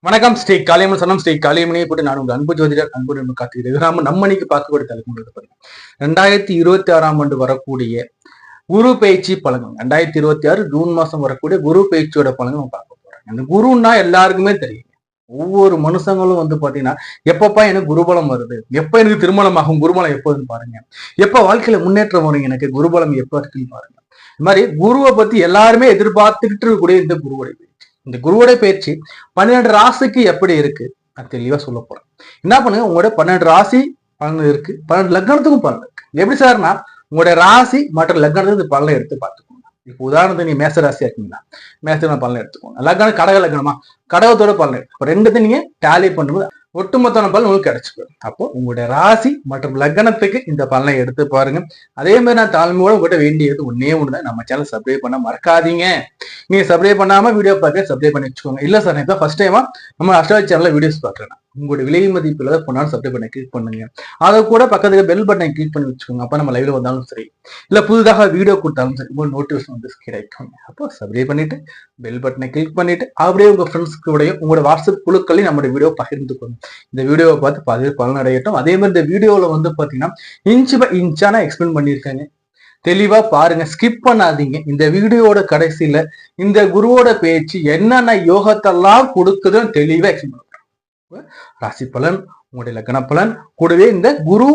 வணக்கம் ஸ்ரீ காளியம்மன் சனம் ஸ்ரீ காளியம்மனையை போட்டு நான் உங்கள் அன்பு ஜோதிடர் அன்பு காத்துக்கிறேன். நம்ம இன்னைக்கு பார்க்கக்கூடிய தலைமுறை 2026 வரக்கூடிய குரு பயிற்சி பலன்கள். 2026 ஜூன் மாசம் வரக்கூடிய குரு பயிற்சியோட பலன்கள் நம்ம பார்க்க போறோம். அந்த குருன்னா எல்லாருக்குமே தெரியும். ஒவ்வொரு மனுஷங்களும் பாத்தீங்கன்னா எப்பப்பா எனக்கு குருபலம் வருது, எப்ப எனக்கு திருமணம் ஆகும், குருபலம் எப்போதுன்னு பாருங்க, எப்ப வாழ்க்கையில முன்னேற்றம் வரும், எனக்கு குருபலம் எப்ப இருக்குன்னு பாருங்க. இந்த மாதிரி குருவை பத்தி எல்லாருமே எதிர்பார்த்துக்கிட்டு இருக்கக்கூடிய இந்த குருவுடைய இந்த குருவோட பயிற்சி 12 ராசிக்கு எப்படி இருக்கு அது தெளிவா சொல்ல போறேன். என்ன பண்ணுங்க, உங்களோட 12 ராசி பலன் இருக்கு, 12 லக்னத்துக்கும் பலன் இருக்கு. எப்படி சார்னா உங்களுடைய ராசி மற்ற லக்னத்துக்கு பலனை எடுத்து பார்த்துக்கோங்க. இப்போ உதாரணத்துக்கு நீங்க மேச ராசியா இருக்கீங்களா, மேச பலனை எடுத்துக்கோங்க. லக்னம் கடக லக்னமா, கடகத்தோட பலன் எடுத்து ரெண்டுத்தையும் நீங்க டேலி பண்ணும்போது ஒட்டுமொத்தமான பலன் உங்களுக்கு கிடைச்சிடும். அப்போ உங்களுடைய ராசி மற்றும் லக்னத்துக்கு இந்த பலனை எடுத்து பாருங்க. அதே மாதிரி நான் தாழ்மையோட உங்கள்கிட்ட வேண்டியது ஒன்னே ஒண்ணுதான், நம்ம சேனல் சப்ஸ்கிரைப் பண்ண மறக்காதீங்க. நீங்க சப்ஸ்கிரைப் பண்ணாம வீடியோ பார்க்க சப்ஸ்கிரைப் பண்ணி வச்சுக்கோங்க. இல்ல சார் நான் ஃபர்ஸ்ட் டைமா நம்ம அஸ்ட்ராலஜி சேனல்ல வீடியோஸ் பாக்குறேன், உங்களுடைய விலை மதிப்புல பொண்ணாலும் சப்ஸ்கிரைப் பண்ணி கிளிக் பண்ணுங்க. அதை கூட பக்கத்துல பெல் பட்டனை கிளிக் பண்ணி வச்சுக்கோங்க. அப்ப நம்ம லைவ்ல வந்தாலும் சரி, இல்ல புதுதாக வீடியோ கொடுத்தாலும் சரி, உங்களுக்கு நோட்டிபிகேஷன் கிடைக்கும். அப்போ சப்ஸ்கிரைப் பண்ணிட்டு பெல் பட்டனை கிளிக் பண்ணிட்டு அப்படியே உங்க ஃப்ரெண்ட்ஸ்க்கு கூடயும் உங்களோட வாட்ஸ்அப் குழுக்களையும் நம்மளோட வீடியோ பகிர்ந்துக்கோங்க. இந்த வீடியோவை பார்த்து பலன் அடையட்டும். அதே மாதிரி இந்த வீடியோல பாத்தீங்கன்னா இன்ச் பை இன்ச்சா நான் எக்ஸ்பிளைன் பண்ணியிருக்காங்க, தெளிவா பாருங்க, ஸ்கிப் பண்ணாதீங்க. இந்த வீடியோட கடைசியில இந்த குருவோட பேச்சு என்னென்ன யோகத்தெல்லாம் கொடுக்குதுன்னு தெளிவா எக்ஸ்பிளைன் பண்ணுறேன். ராசி பலன், உங்களுடைய லக்ன பலன், கூடவே இந்த குரு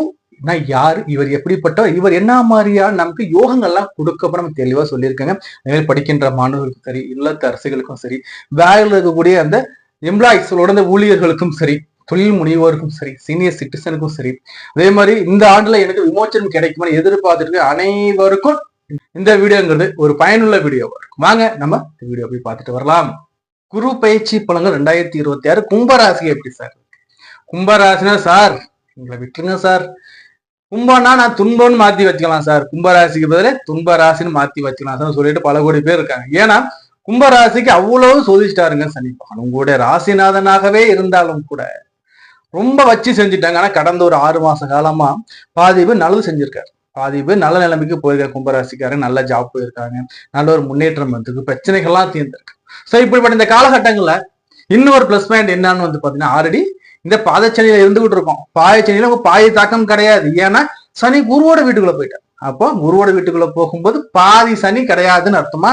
யாரு, இவர் எப்படிப்பட்டவர், இவர் என்ன மாதிரியான நமக்கு யோகங்கள்லாம் கொடுக்கப்ப நம்ம தெளிவா சொல்லியிருக்காங்க. அதே படிக்கின்ற மாணவர்களுக்கும் சரி, இல்லத்த அரசுகளுக்கும் சரி, வேலையில் இருக்கக்கூடிய அந்த எம்ப்ளாயிஸோட ஊழியர்களுக்கும் சரி, தொழில் முனைவோருக்கும் சரி, சீனியர் சிட்டிசனுக்கும் சரி, அதே மாதிரி இந்த ஆண்டுல எனக்கு விமோச்சனம் கிடைக்குமான்னு எதிர்பார்த்துட்டு அனைவருக்கும் இந்த வீடியோங்கிறது ஒரு பயனுள்ள வீடியோவா இருக்கும். வாங்க நம்ம இந்த வீடியோ போய் பார்த்துட்டு வரலாம். குரு பயிற்சி பலன்கள் 2026 கும்பராசி எப்படி சார்? கும்பராசினா சார் உங்களை விட்டுருங்க சார், கும்பம்னா நான் துன்பம்னு மாத்தி வச்சுக்கலாம் சார், கும்பராசிக்கு பதில துன்பராசின்னு மாத்தி வச்சுக்கலாம் சார் சொல்லிட்டு பல கோடி பேர் இருக்காங்க. ஏன்னா கும்பராசிக்கு அவ்வளவு சோதிச்சிட்டாருங்க சனி பகவான். உங்களுடைய ராசிநாதனாகவே இருந்தாலும் கூட ரொம்ப வச்சு செஞ்சுட்டாங்க. ஆனா கடந்த ஒரு 6 மாச காலமா பாதி பேர் நல்லது செஞ்சிருக்காரு, பாதி பேர் நல்ல நிலைமைக்கு போயிருக்காரு. கும்பராசிக்காரங்க நல்ல ஜாப் போயிருக்காங்க, நல்ல ஒரு முன்னேற்றம் வந்திருக்கு, பிரச்சனைகள்லாம் தீர்ந்திருக்கு. சோ இப்படிப்பட்ட இந்த காலகட்டங்கள்ல இன்னொரு பிளஸ் பாயிண்ட் என்னன்னு பாத்தீங்கன்னா, ஆல்ரெடி இந்த பாதச்சனியில இருந்துகிட்டு இருக்கோம். பாயச்சனியில உங்க பாய தாக்கம் கிடையாது, ஏன்னா சனி குருவோட வீட்டுக்குள்ள போயிட்டார். அப்போ குருவோட வீட்டுக்குள்ள போகும்போது பாதி சனி கிடையாதுன்னு அர்த்தமா.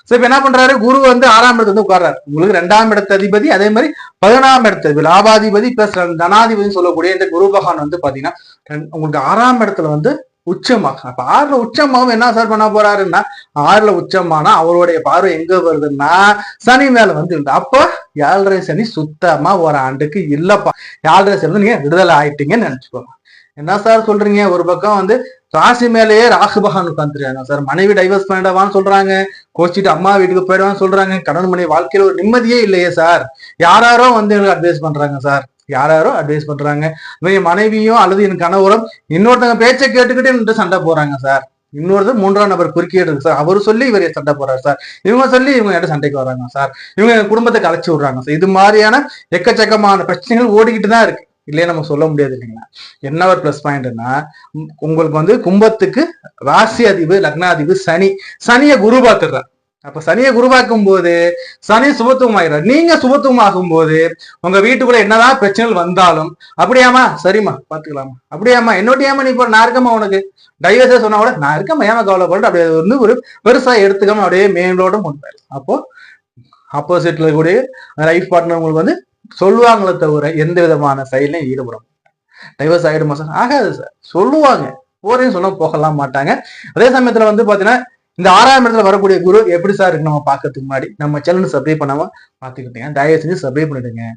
சோ இப்ப என்ன பண்றாரு, குரு 6ஆம் இடத்துல உட்கார்றாரு. உங்களுக்கு 2ஆம் இடத்து அதிபதி, அதே மாதிரி 11ஆம் இடத்து அதிபதி, லாபாதிபதி பிளஸ் தனாதிபதி சொல்லக்கூடிய இந்த குரு பகவான் பாத்தீங்கன்னா உங்களுக்கு 6ஆம் இடத்துல உச்சமாக. அப்ப 6ல உச்சமாகவும் என்ன சார் பண்ண போறாருன்னா, 6ல உச்சமானா அவருடைய பார்வை எங்க வருதுன்னா சனி மேல இருந்து. அப்போ 7.5 சனி சுத்தமா ஒரு ஆண்டுக்கு இல்லப்பா. 7.5 சனி நீங்க விடுதலை ஆயிட்டீங்கன்னு நினைச்சுக்கோங்க. என்ன சார் சொல்றீங்க, ஒரு பக்கம் ராசி மேலேயே ராகு பகவான் உட்காந்துருக்காங்க சார், மனைவி டைவர்ஸ் பண்ணிடவான்னு சொல்றாங்க, கோச்சிட்டு அம்மா வீட்டுக்கு போயிடுவான்னு சொல்றாங்க, கடன் மனைவி வாழ்க்கையில ஒரு நிம்மதியே இல்லையே சார், யாரோ எங்களுக்கு அட்வைஸ் பண்றாங்க சார், யாரோ அட்வைஸ் பண்றாங்க, மனைவியும் அல்லது என் கணவரும் இன்னொருத்தங்க பேச்சை கேட்டுக்கிட்டு என்று சண்டை போறாங்க சார், இன்னொருத்தர் 3ஆம் நபர் குறுக்கிட்டு இருக்கு சார், அவரு சொல்லி இவர் சண்டை போறாரு சார், இவங்க சொல்லி இவங்க சண்டைக்கு வர்றாங்க சார், இவங்க குடும்பத்தை கலைச்சு விடுறாங்க சார். இது மாதிரியான எக்கச்சக்கமான பிரச்சனைகள் ஓடிக்கிட்டு தான் இருக்கு, இல்லையே நம்ம சொல்ல முடியாது இல்லைங்களா. என்ன ஒரு பிளஸ் பாயிண்ட்னா, உங்களுக்கு கும்பத்துக்கு ராசி அதிபதி லக்னாதிபதி சனி, சனியை குரு பார்த்துடுறார். அப்ப சனியை குருவாக்கும் போது சனி சுபத்துவம் ஆகிறார். நீங்க சுபத்துவம் ஆகும் போது உங்க வீட்டுக்குள்ள என்னதான் பிரச்சனைகள் வந்தாலும், அப்படியாமா சரிம்மா பாத்துக்கலாமா, அப்படியாமா என்னோட்டியாமா நீ நான் இருக்கமா, உனக்கு டைவர்ஸா சொன்னா கூட நான் இருக்கமா, ஏமா கவலைப்பட்டு அப்படியே ஒரு பெருசா எடுத்துக்காம அப்படியே மேலோட கொண்டு. அப்போ ஆப்போசிட்ல கூட லைஃப் பார்ட்னர் உங்களுக்கு சொல்லுவாங்களே தவிர எந்த விதமான செயலையும் ஈடுபடும். டைவர்ஸ் ஆயிடுமா சார், ஆகாது சார் சொல்லுவாங்க, போறேன்னு சொன்னா போகலாம் மாட்டாங்க. அதே சமயத்துல பாத்தீங்கன்னா இந்த 6ஆம் இடத்துல வரக்கூடிய குரு எப்படி சார் இருக்கு நம்ம பாக்கிறதுக்கு முன்னாடி நம்ம சேனல் சப்ஸ்கிரைப் பண்ணாம பாத்துக்கிட்டீங்க, தயவு செஞ்சு சப்ஸ்கிரைப் பண்ணிடுங்க,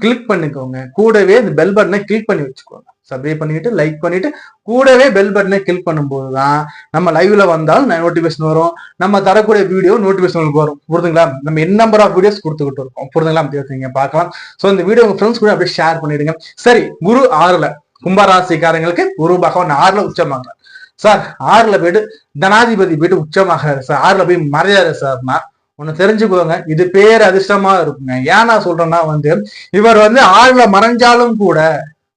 கிளிக் பண்ணிக்கோங்க, கூடவே இந்த பெல் பட்டனை கிளிக் பண்ணி வச்சுக்கோங்க. சப்ஸ்கிரைப் பண்ணிட்டு லைக் பண்ணிட்டு கூடவே பெல் பட்டனை கிளிக் பண்ணும்போதுதான் நம்ம லைவ்ல வந்தாலும் நோட்டிபிகேஷன் வரும், நம்ம தரக்கூடிய வீடியோ நோட்டிபிகேஷன் வரும். புரியுதுங்களா, நம்ம என்ன நம்பர் ஆஃப் வீடியோஸ் கொடுத்துக்கிட்டு இருக்கோம், புரியுதுங்களா, பார்க்கலாம். சோ இந்த வீடியோ உங்க ஃப்ரெண்ட்ஸ் கூட அப்படியே ஷேர் பண்ணிடுங்க. சரி, குரு 6ல, கும்பராசிக்காரங்களுக்கு குரு பகவான் 6ல உச்சமாங்க சார், 6ல போயிட்டு தனாதிபதி போயிட்டு உச்சமாகிறாரு சார், 6ல போய் மறையாரு சார்னா ஒண்ணு தெரிஞ்சுக்கோங்க, இது பேர் அதிர்ஷ்டமா இருக்குங்க. ஏன் நான் சொல்றேன்னா இவர் 6ல மறைஞ்சாலும் கூட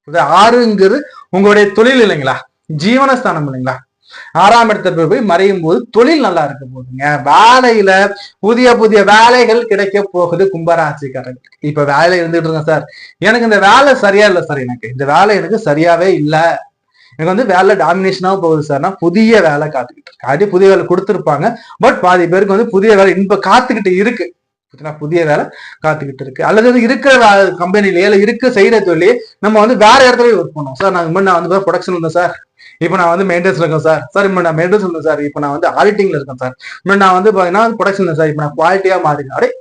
6ங்கிறது உங்களுடைய தொழில் இல்லைங்களா, ஜீவனஸ்தானம் இல்லைங்களா. 6ஆம் இடத்துல போய் மறையும் போது தொழில் நல்லா இருக்க போகுதுங்க. வேலையில புதிய புதிய வேலைகள் கிடைக்க போகுது கும்பராசிக்காரங்க. இப்ப வேலை இருந்துட்டு இருக்கேன் சார், எனக்கு இந்த வேலை சரியா இல்லை சார், எனக்கு இந்த வேலை எனக்கு சரியாவே இல்லை, எனக்கு வந்து வேலை டாமினேஷனாக போகுது சார்னா புதிய வேலை காத்துக்கிட்டு இருக்கு. அதே புதிய வேலை கொடுத்துருப்பாங்க, பட் பாதி பேருக்கு வந்து புதிய வேலை இப்ப காத்துக்கிட்டு இருக்கு. புதிய வேலை காத்துக்கிட்டு இருக்கு. அல்லது இருக்கிற கம்பெனிலேயே இருக்க செய்யற தொழிலே நம்ம வந்து வேற இடத்துல ஒர்க் பண்ணோம் சார். நான் வந்து ப்ரொடக்ஷன் இருந்தேன் சார், இப்ப நான் வந்து மெயின்டெனன்ஸ்ல இருக்கேன் சார். சார் இப்ப நான் மெயின்டெனன்ஸ் இருந்தேன் சார், இப்ப நான் வந்து ஆடிட்டிங்ல இருக்கேன் சார். இப்ப நான் வந்து பாத்தீங்கன்னா ப்ரொடக்ஷன் சார், இப்ப நான் குவாலிட்டியா மாறினேன். அப்படியே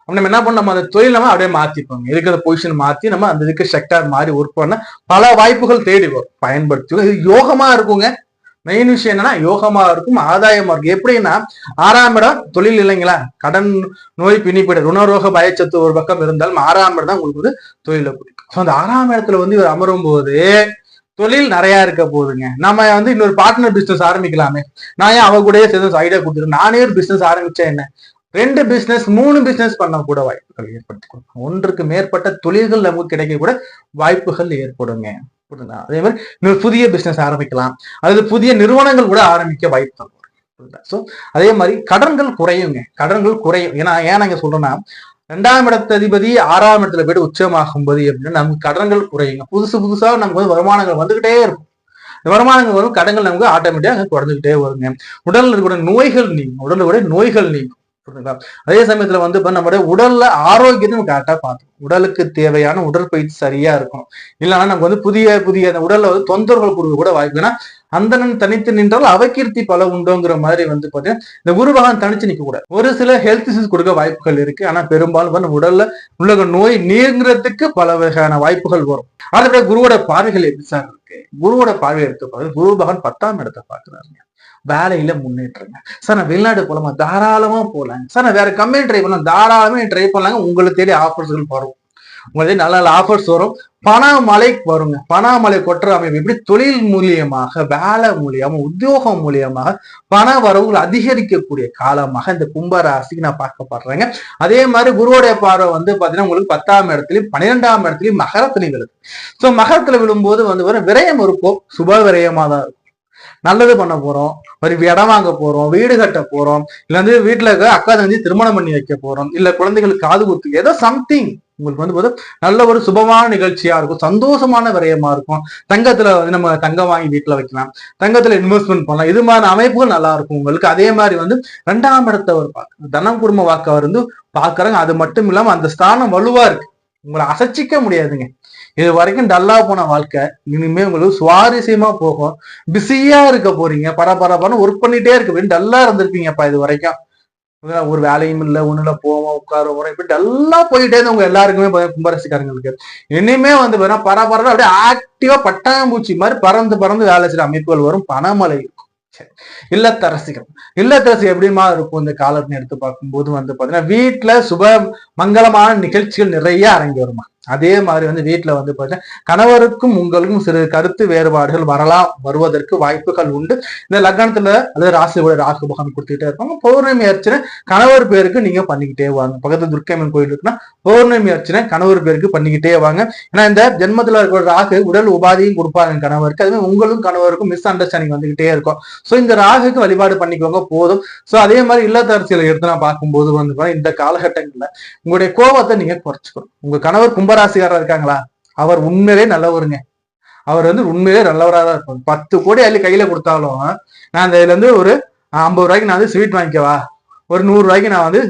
நம்ம என்ன பண்ண, நம்ம அந்த தொழில் நம்ம அப்படியே மாத்திப்போங்க, இருக்கிற பொசிஷன் மாத்தி நம்ம அந்த இதுக்கு செக்டார் மாதிரி ஒர்க் பண்ண பல வாய்ப்புகள் தேடி வரும், பயன்படுத்திக்கும். இது யோகமா இருக்குங்க. மெயின் விஷயம் என்னன்னா யோகமா இருக்கும், ஆதாயமா இருக்கும். எப்படின்னா 6ஆம் இடம் தொழில் இல்லைங்களா, கடன் நோய் பிணிப்பிட ருணரோக பயச்சத்து ஒரு பக்கம் இருந்தாலும் 6ஆம் இடம் தான் உங்களுக்கு வந்து தொழில பிடிக்கும். ஸோ அந்த 6ஆம் இடத்துல வந்து இவர் அமரும் போது தொழில் நிறைய இருக்க போகுதுங்க. நம்ம வந்து இன்னொரு பார்ட்னர் பிசினஸ் ஆரம்பிக்கலாமே, நான் ஏன் அவ கூட சேர்ந்து ஐடியா கொடுத்துருக்கேன், நானே ஒரு பிசினஸ் ஆரம்பிச்சா என்ன, 2 பிசினஸ் 3 பிசினஸ் பண்ண கூட வாய்ப்புகள் ஏற்படுத்தி கொடுக்கும். 1க்கு மேற்பட்ட தொழில்கள் நமக்கு கிடைக்க கூட வாய்ப்புகள் ஏற்படுங்க. அதே மாதிரி இன்னொரு புதிய பிசினஸ் ஆரம்பிக்கலாம், அல்லது புதிய நிறுவனங்கள் கூட ஆரம்பிக்க வாய்ப்புகள் வரும். ஸோ அதே மாதிரி கடன்கள் குறையுங்க, கடன்கள் குறையும். ஏன்னா ஏன் நாங்க சொல்றோம்னா 2ஆம் இடத்து அதிபதி 6ஆம் இடத்துல போயிட்டு உச்சமாகும் போது எப்படின்னா நமக்கு கடன்கள் குறையுங்க. புதுசா நமக்கு வந்து வருமானங்கள் வந்துகிட்டே இருக்கும். வருமானங்கள் வரும், கடன்கள் நமக்கு ஆட்டோமேட்டிக்கா குறைஞ்சுக்கிட்டே வருங்க. உடல்ல இருக்கிற நோய்கள் நீங்கும், உடல்ல கூட நோய்கள் நீங்கும். அதே சமயத்துல வந்து நம்மளுடைய உடல்ல ஆரோக்கியத்தை நம்ம கரெக்டா பார்த்துக்கணும். உடலுக்கு தேவையான உடற்பயிற்சி சரியா இருக்கணும். இல்லைன்னா நமக்கு வந்து புதிய அந்த உடல்ல வந்து தொந்தரவுகள் கொடுக்க கூட வாய்ப்பு. ஏன்னா அந்த தனித்து நின்றால் அவகீர்த்தி பல உண்டோங்கிற மாதிரி வந்து பாத்தீங்கன்னா இந்த குரு பகவான் தனிச்சு நிக்க கூட ஒரு சில ஹெல்த் இஷ்யூஸ் கொடுக்க வாய்ப்புகள் இருக்கு. ஆனா பெரும்பாலும் நம்ம உடல்ல உள்ள நோய் நீங்கிறதுக்கு பல வகையான வாய்ப்புகள் வரும். அதோட குருவோட பார்வைகள் எப்படி சார் இருக்கு? குருவோட பார்வை எடுத்து பாருங்க, குரு பகவான் 10ஆம் இடத்தை பாக்குறாருங்க. வேலையில முன்னேற்றங்க சார், நான் வெளிநாடு போலாமா, தாராளமா போலாங்க சார், நான் வேற கம்பெனி ட்ரை பண்ணலாம், தாராளமே ட்ரை பண்ணலாங்க. உங்களுக்கு தேடி ஆஃபர்ஸ்கள் வரும், உங்களுக்கு நல்ல நல்ல ஆஃபர்ஸ் வரும், பணமழை வருங்க. பணமழை கொட்டுற அமைப்பு எப்படி, தொழில் மூலியமாக, வேலை மூலியமா, உத்தியோகம் மூலியமாக பண வரவுகள் அதிகரிக்கக்கூடிய காலமாக இந்த கும்பராசிக்கு நான் பார்க்கப்படுறேங்க. அதே மாதிரி குருவோடைய பார்வை வந்து பாத்தீங்கன்னா உங்களுக்கு 10ஆம் இடத்துலயும் 12ஆம் இடத்துலயும் மகரத்திலையும் விழுது. ஸோ மகரத்துல விழும்போது வந்து விரயம் இருக்கும், சுப விரயமா தான் இருக்கும். நல்லது பண்ண போறோம், ஒரு இடம் வாங்க போறோம், வீடு கட்ட போறோம், இல்ல வந்து வீட்டுல இருக்க அக்கா தங்கச்சி திருமணம் பண்ணி வைக்க போறோம், இல்ல குழந்தைகளுக்கு காது குத்து, ஏதோ சம்திங் உங்களுக்கு வந்து நல்ல ஒரு சுபமான நிகழ்ச்சியா இருக்கும், சந்தோஷமான விரயமா இருக்கும். தங்கத்துல வந்து நம்ம தங்கம் வாங்கி வீட்டுல வைக்கலாம், தங்கத்துல இன்வெஸ்ட்மெண்ட் பண்ணலாம். இது மாதிரி அமைப்புகள் நல்லா இருக்கும் உங்களுக்கு. அதே மாதிரி வந்து 2ஆம் இடத்தை அவர் பார்க்க தனம் குடும்ப வாக்க அவர் வந்து பாக்குறாங்க. அது மட்டும் இல்லாம அந்த ஸ்தானம் வலுவா இருக்கு, உங்களை அசைச்சிக்க முடியாதுங்க. இது வரைக்கும் டல்லா போன வாழ்க்கை இனிமே உங்களுக்கு சுவாரஸ்யமா போகும். பிஸியா இருக்க போறீங்க, பரபரப்பான ஒர்க் பண்ணிட்டே இருக்க, டல்லா இருந்திருப்பீங்கப்பா இது வரைக்கும். ஒரு வேலையும் இல்லை, ஒண்ணுல போவோம் உட்கார போறோம், இப்படி டல்லா போயிட்டே இருந்து உங்க எல்லாருக்குமே கும்பராசிக்காரங்களுக்கு இனிமே வந்து பரபரப்பா அப்படியே ஆக்டிவா பட்டாம்பூச்சி மாதிரி பறந்து வேலை செய்யற அமைப்புகள் வரும். பணமழை இருக்கும். இல்லத்தரசி எப்படிமா இருக்கும் இந்த காலத்தை எடுத்து பார்க்கும்போது வந்து பாத்தீங்கன்னா வீட்டுல சுப மங்களமான நிகழ்ச்சிகள் நிறைய அரங்கி வருமா. அதே மாதிரி வந்து வீட்டுல வந்து பாத்தீங்கன்னா கணவருக்கும் உங்களுக்கும் சிறு கருத்து வேறுபாடுகள் வருவதற்கு வாய்ப்புகள் உண்டு. இந்த லக்னத்துல அல்லது ராசியோட ராகு பகவான் கொடுத்துக்கிட்டே இருப்பாங்க. பௌர்ணமி அர்ச்சனை கணவர் பேருக்கு நீங்க பண்ணிக்கிட்டே வாங்க. பக்கத்துல துர்க்கையம்மன் கோயில் இருக்குன்னா பௌர்ணமி அர்ச்சனை கணவர் பேருக்கு பண்ணிக்கிட்டே வாங்க. ஏன்னா இந்த ஜென்மத்துல இருக்கிற ராகு உடல் உபாதியும் கொடுப்பாங்க கணவருக்கு, அதுவே உங்களும் கணவருக்கும் மிஸ் அண்டர்ஸ்டாண்டிங் வந்துகிட்டே இருக்கும். ஸோ இந்த ராகுக்கு வழிபாடு பண்ணிக்கோங்க போதும். ஸோ அதே மாதிரி இல்லத்தரசியலை எடுத்து நான் பார்க்கும்போது வந்து இந்த காலகட்டங்கள்ல உங்களுடைய கோபத்தை நீங்க குறைச்சிக்கணும். உங்க கணவர் கும்பராசிக்காரா இருக்காங்களா, அவர் உண்மையிலே நல்லவருங்க. அவர் வந்து உண்மையிலே நல்லவராக தான் இருப்பாங்க. 10 கோடி அள்ளி கையில கொடுத்தாலும் நான் இதுல இருந்து ஒரு 50 ரூபாய்க்கு நான் வந்து ஸ்வீட் வாங்கிக்கவா, ஒரு 100 ரூபாய்க்கு நான் வந்து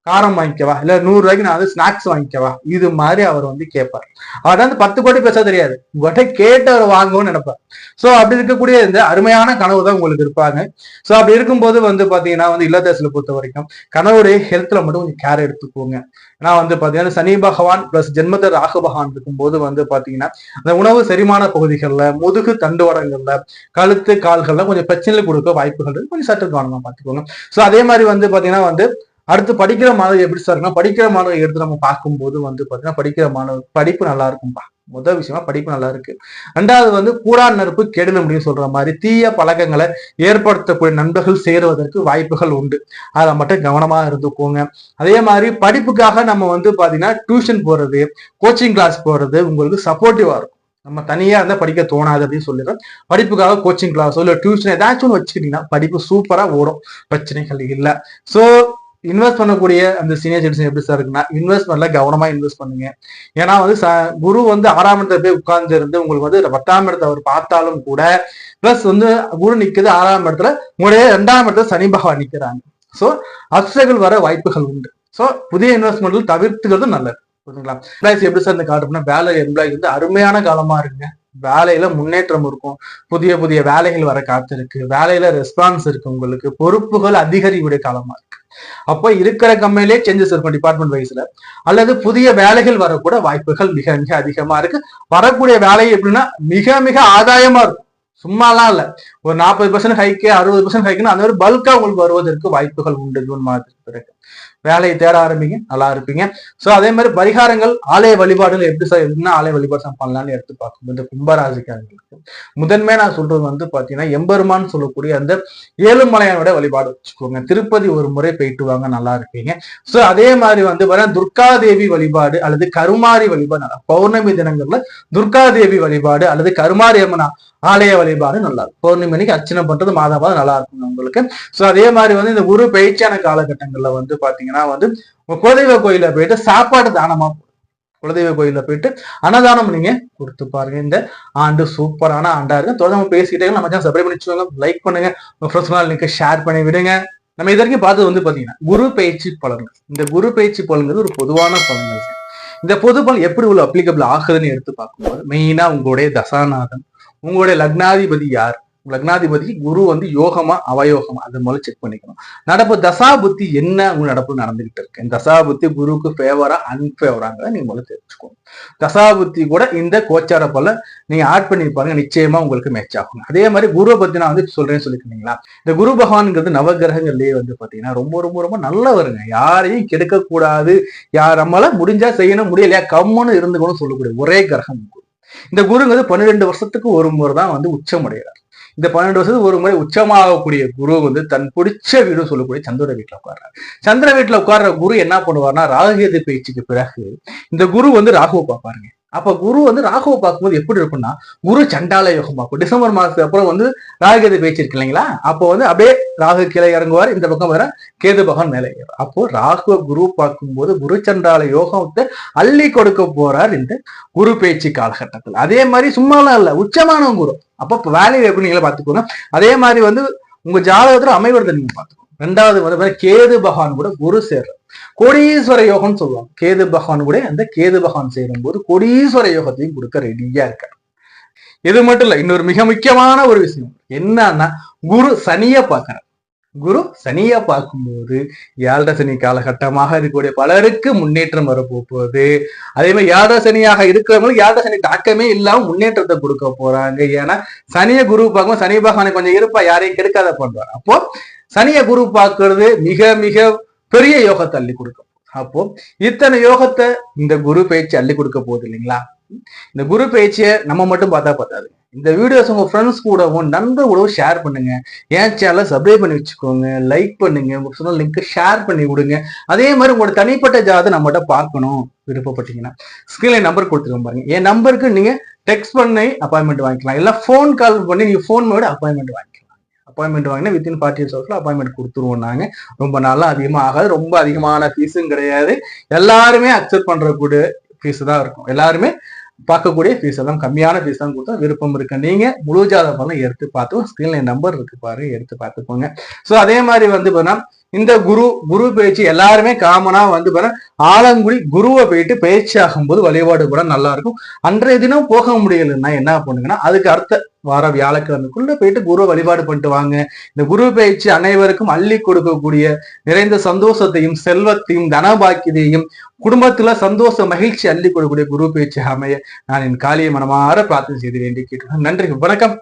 காரம் வாங்கிக்கவா, இல்ல 100 ரூபாய்க்கு நான் வந்து ஸ்நாக்ஸ் வாங்கிக்கவா, இது மாதிரி அவர் வந்து கேட்பார். அவர் வந்து 10 கோடி பேச தெரியாது, உங்கள்கிட்ட கேட்டு அவர் வாங்குவோம்னு நினைப்பார். சோ அப்படி இருக்கக்கூடிய இந்த அருமையான கனவு தான் உங்களுக்கு இருப்பாங்க. சோ அப்படி இருக்கும்போது வந்து பாத்தீங்கன்னா வந்து இல்லத்தரசில பொறுத்த வரைக்கும் கனவுடைய ஹெல்த்ல மட்டும் கொஞ்சம் கேர் எடுத்துக்கோங்க. ஏன்னா வந்து பாத்தீங்கன்னா சனி பகவான் பிளஸ் ஜென்மத்த ராகு பகவான் இருக்கும்போது வந்து பாத்தீங்கன்னா அந்த உணவு செரிமான பகுதிகள்ல, முதுகு தண்டுவடங்கள்ல, கழுத்து கால்கள்ல கொஞ்சம் பிரச்சனைகள் கொடுக்க வாய்ப்புகள் இருக்கு. கொஞ்சம் சற்று கவனமா பாத்துக்கோங்க. சோ அதே மாதிரி வந்து பாத்தீங்கன்னா வந்து அடுத்து படிக்கிற மாணவர் எப்படி சார் இருக்குன்னா, படிக்கிற மாணவர் எடுத்து நம்ம பார்க்கும்போது வந்து பாத்தீங்கன்னா படிக்கிற மாணவர் படிப்பு நல்லா இருக்கும்பா. முதல் விஷயமா படிப்பு நல்லா இருக்கு. 2வது வந்து கூடா நெருப்பு கெடுல முடியும் சொல்ற மாதிரி தீய பழக்கங்களை ஏற்படுத்தக்கூடிய நண்பர்கள் சேருவதற்கு வாய்ப்புகள் உண்டு. அதை மட்டும் கவனமா இருந்துக்கோங்க. அதே மாதிரி படிப்புக்காக நம்ம வந்து பாத்தீங்கன்னா டியூஷன் போறது, கோச்சிங் கிளாஸ் போறது உங்களுக்கு சப்போர்ட்டிவா இருக்கும். நம்ம தனியா இருந்தா படிக்க தோணாது அப்படின்னு சொல்லிடுறோம். படிப்புக்காக கோச்சிங் கிளாஸோ இல்ல டியூஷன் ஏதாச்சும் ஒன்று வச்சுக்கிட்டீங்கன்னா படிப்பு சூப்பரா ஓடும், பிரச்சனைகள் இல்லை. ஸோ இன்வெஸ்ட் பண்ணக்கூடிய அந்த சீனியர் சிட்டிசன் எப்படி சார் இருக்குன்னா, இன்வெஸ்ட்மெண்ட்ல கவனமா இன்வெஸ்ட் பண்ணுங்க. ஏன்னா வந்து குரு வந்து 6ஆம் இடத்துல போய் உட்கார்ந்து இருந்து உங்களுக்கு வந்து 10ஆம் இடத்தை அவர் பார்த்தாலும் கூட, பிளஸ் வந்து குரு நிக்குது 6ஆம் இடத்துல, உங்களுடைய 2ஆம் இடத்துல சனி பகவான் நிக்கிறாங்க. ஸோ அப்சைகள் வர வாய்ப்புகள் உண்டு. ஸோ புதிய இன்வெஸ்ட்மெண்ட்கள் தவிர்த்துக்கிறது நல்லது. புரியுதுங்களா? எம்ப்ளாய்ஸ் எப்படி சார் இந்த காட்டுனா, வேலை எம்ப்ளாய்ஸ் வந்து அருமையான காலமா இருக்குங்க. வேலையில முன்னேற்றம் இருக்கும், புதிய புதிய வேலைகள் வர காத்திருக்கு, வேலையில ரெஸ்பான்ஸ் இருக்கு, உங்களுக்கு பொறுப்புகள் அதிகரிக்கூடிய காலமா இருக்கு. அப்போ இருக்கிற கம்பெனிலே சேஞ்சஸ் இருக்கும் டிபார்ட்மெண்ட் வைஸ்ல, அல்லது புதிய வேலைகள் வரக்கூட வாய்ப்புகள் மிக மிக அதிகமா இருக்கு. வரக்கூடிய வேலை எப்படின்னா மிக மிக ஆதாயமா இருக்கும், சும்மாலாம் இல்ல. ஒரு 40% ஹைக்கு 60% ஹைக்குன்னு அந்த மாதிரி பல்கா உங்களுக்கு வருவதற்கு வாய்ப்புகள் உண்டு. ஜூன் மாதத்துக்கு பிறகு வேலையை தேட ஆரம்பிங்க, நல்லா இருப்பீங்க. சோ அதே மாதிரி பரிகாரங்கள், ஆலய வழிபாடுகள் எப்படி சார் என்ன ஆலய வழிபாடு பண்ணலாம்னு எடுத்து பார்க்கும் இந்த கும்பராசிக்காரங்களுக்கு முதன்மையா நான் சொல்றது வந்து பாத்தீங்கன்னா, எம்பெருமான் சொல்லக்கூடிய அந்த ஏழுமலையானோட வழிபாடு வச்சுக்கோங்க. திருப்பதி ஒரு முறை போயிட்டு வாங்க, நல்லா இருப்பீங்க. சோ அதே மாதிரி வந்து துர்காதேவி வழிபாடு அல்லது கருமாரி வழிபாடு, பௌர்ணமி தினங்கள்ல துர்காதேவி வழிபாடு அல்லது கருமாரி அம்மன் ஆலய வழிபாடு நல்லா இருக்கும். பௌர்ணமி அன்னைக்கு அர்ச்சனை பண்றது மாதம் நல்லா இருக்கும் உங்களுக்கு. சோ அதே மாதிரி வந்து இந்த குரு பயிற்சியான காலகட்டங்கள்ல வந்து பாத்தீங்கன்னா வந்து குலதெய்வ கோயில போயிட்டு சாப்பாடு தானமா, குலதெய்வ கோயில போயிட்டு அன்னதானம் நீங்க கொடுத்து பாருங்க. இந்த ஆண்டு சூப்பரான ஆண்டா இருக்கு. தொடர்ந்து பேசிக்கிட்டே நம்ம சேனல் சப்ஸ்கிரைப் பண்ணி வச்சுக்கோங்க, லைக் பண்ணுங்க, உங்க ஃப்ரெண்ட்ஸ் லிங்க் ஷேர் பண்ணி விடுங்க. நம்ம இது வரைக்கும் பார்த்தது வந்து பாத்தீங்கன்னா குரு பயிற்சி பலன்கள். இந்த குரு பயிற்சி பலன்கிறது ஒரு பொதுவான பலன்கள். இந்த பொது பலன் எப்படி உள்ள அப்ளிகபிள் ஆகுதுன்னு எடுத்து பார்க்கும்போது, மெயினா உங்களுடைய தசாநாதன், உங்களுடைய லக்னாதிபதி யார், லக்னாதிபதி குரு வந்து யோகமா அவயோகமா அது மூலம் செக் பண்ணிக்கணும். நடப்பு தசா புத்தி என்ன உங்க நடப்பு நடந்துகிட்டு இருக்கு, தசா புத்தி குருவுக்கு ஃபேவரா அன்பேவராங்க நீங்க முதல்ல தெரிஞ்சுக்கணும். தசா புத்தி கூட இந்த கோச்சார போல நீங்க ஆட் பண்ணி பாருங்க, நிச்சயமா உங்களுக்கு மேட்ச் ஆகும். அதே மாதிரி குருவை பத்தி நான் வந்து சொல்றேன்னு சொல்லிருக்கீங்களா, இந்த குரு பகவான்ங்கிறது நவகிரகங்கள்லயே வந்து பாத்தீங்கன்னா ரொம்ப ரொம்ப ரொம்ப நல்லவருங்க. யாரையும் கெடுக்க கூடாது, யார் நம்மளால முடிஞ்சா செய்யணும், முடியலையா கம்முன்னு இருந்துக்கணும் சொல்லக்கூடிய ஒரே கிரகம் குரு. இந்த குருங்கிறது 12 வருஷத்துக்கு ஒரு முறை தான் வந்து உச்சம் அடைகிறார். இந்த 12 வருஷத்துக்கு ஒரு முறை உச்சமாகக்கூடிய குரு வந்து தன் பிடிச்ச வீடு சொல்லக்கூடிய சந்திர வீட்டுல உட்கார்றாரு. சந்திர வீட்டுல உட்கார்ற குரு என்ன பண்ணுவார்னா, ராகுகேது பயிற்சிக்கு பிறகு இந்த குரு வந்து ராகுவை பார்ப்பாருங்க. அப்ப குரு வந்து ராகுவை பார்க்கும்போது எப்படி இருக்கும்னா, குரு சண்டால யோகம் பார்க்கும். டிசம்பர் மாசத்துக்கு அப்புறம் வந்து ராகுகேது பயிற்சி இருக்கு இல்லைங்களா, அப்போ வந்து அப்படியே ராகு கீழே இறங்குவார், இந்த பக்கம் வர கேது பகவான் மேலே ஏறும். அப்போ ராகுவ குரு பார்க்கும்போது குரு சண்டால யோகத்தை அள்ளி கொடுக்க போறார் இந்த குரு பயிற்சி காலகட்டத்தில். அதே மாதிரி சும்மாலாம் இல்ல, உச்சமான குரு. அப்போ வேலையை எப்படி நீங்களே பார்த்துக்கோங்க. அதே மாதிரி வந்து உங்க ஜாதகத்துல அமைவதை நீங்க பார்த்துக்கோங்க. ரெண்டாவது வந்து கேது பகவான் கூட குரு சேர்ற கோடீஸ்வர யோகம்னு சொல்லுவாங்க. கேது பகவான் கூட அந்த கேது பகவான் சேரும் போது கோடீஸ்வர யோகத்தையும் கொடுக்க ரெடியா இருக்காரு. இது மட்டும் இல்ல, இன்னொரு மிக முக்கியமான ஒரு விஷயம் என்னன்னா, குரு சனிய பார்க்கிறார். குரு சனியா பார்க்கும்போது 7 சனி காலகட்டமாக இருக்கக்கூடிய பலருக்கு முன்னேற்றம் வரப்போகுது. அதே மாதிரி 7 சனியாக இருக்கிறவங்களுக்கு 7 சனி தாக்கமே இல்லாம முன்னேற்றத்தை கொடுக்க போறாங்க. ஏன்னா சனிய குரு பார்க்கும், சனி பகவானை கொஞ்சம் இருப்பா, யாரையும் கெடுக்காத பண்றாரு. அப்போ சனிய குரு பார்க்கறது மிக மிக பெரிய யோகத்தை அள்ளி கொடுக்கும். அப்போ இத்தனை யோகத்தை இந்த குரு பயிற்சி அள்ளி கொடுக்க போகுது இல்லைங்களா. இந்த குரு பயிற்சியை நம்ம மட்டும் பார்த்தா பார்த்தாது, இந்த வீடியோஸ் உங்க ஃப்ரெண்ட்ஸ் கூடவும் நண்பர் கூடவும் ஷேர் பண்ணுங்க. என் சேனலை சப்ஸ்கிரைப் பண்ணி வச்சுக்கோங்க, லைக் பண்ணுங்க, உங்க சொன்ன லிங்க் ஷேர் பண்ணி விடுங்க. அதே மாதிரி உங்களோட தனிப்பட்ட ஜாதகத்தை நம்மகிட்ட பார்க்கணும் விருப்பப்பட்டீங்கன்னா ஸ்கிரீன்ல நம்பர் கொடுத்துருக்கோம் பாருங்க. என் நம்பருக்கு நீங்க டெக்ஸ்ட் பண்ணி அப்பாயின்மெண்ட் வாங்கிக்கலாம், இல்ல ஃபோன் கால் பண்ணி நீங்க ஃபோன் மேட அப்பாயின்மெண்ட் வாங்கிக்கலாம். அப்பாயின்மெண்ட் வாங்கினா வித்தின் 48 ஹவர்ஸ்ல அப்பாயின்மெண்ட் கொடுத்துருவோம். நாங்க ரொம்ப நாளா அதிகமா ஆகாது, ரொம்ப அதிகமான ஃபீஸும் கிடையாது, எல்லாருமே அக்செப்ட் பண்ற கூட ஃபீஸ் தான் இருக்கும். எல்லாருமே பார்க்கக்கூடிய ஃபீஸ் எல்லாம் கம்மியான ஃபீஸ் தான் கொடுத்தா விருப்பம் இருக்கு. நீங்க முழு ஜாதகம் எடுத்து பார்த்து ஸ்கிரீன்ல நம்பர் இருக்கு பாரு, எடுத்து பார்த்துக்கோங்க. ஸோ அதே மாதிரி வந்து இந்த குரு பயிற்சி எல்லாருமே காமனா வந்து ஆலங்குடி குருவை போயிட்டு பயிற்சி ஆகும்போது வழிபாடு கூட நல்லா இருக்கும். அன்றைய தினம் போக முடியலன்னா என்ன பண்ணுங்கன்னா, அதுக்கு அடுத்த வார வியாழக்கிழமைக்குள்ள போயிட்டு குரு வழிபாடு பண்ணிட்டு வாங்க. இந்த குரு பயிற்சி அனைவருக்கும் அள்ளி கொடுக்கக்கூடிய நிறைந்த சந்தோஷத்தையும் செல்வத்தையும் தனபாக்கியத்தையும் குடும்பத்துல சந்தோஷ மகிழ்ச்சி அள்ளி கொடுக்கக்கூடிய குரு பயிற்சி அமைய நான் என் காளியை மனமாற பிரார்த்தனை செய்து வேண்டி கேட்டுக்கிறேன். நன்றி, வணக்கம்.